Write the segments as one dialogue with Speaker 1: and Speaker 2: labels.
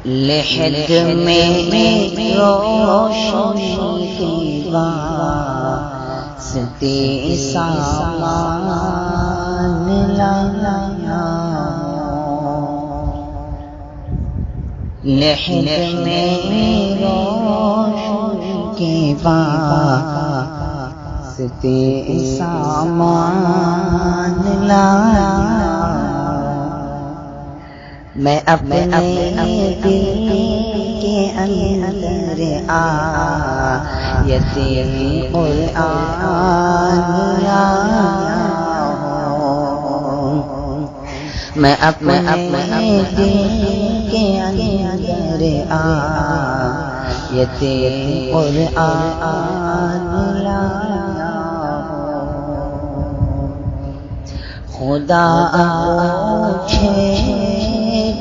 Speaker 1: لحد میں روشنی کی واسطے سامان لایا، لحد میں روشنی کی واسطے سامان لایا، میں اپنے دل کے اندر آیت قرآن لایا ہوں، میں اپنے دل کے اندر آیت قرآن لایا ہوں، خدا پوچھے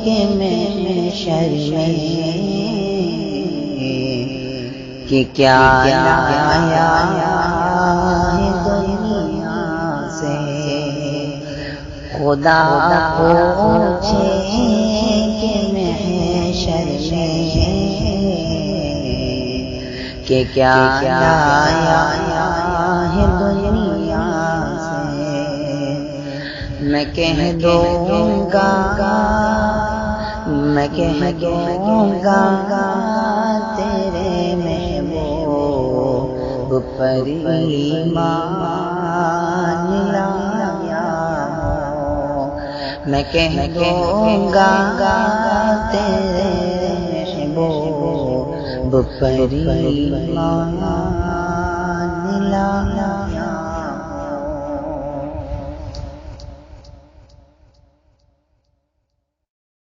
Speaker 1: کہ میں شرمیں کہ کیا لایا ہے دنیا سے، خدا پوچھے کہ میں شرمیں کہ کیا لایا ہے دنیا سے، میں کہہ دوں گا تیرے محبوب پر ایمان لایا، میں کہہ دوں گا تیرے محبوب پر ایمان لایا۔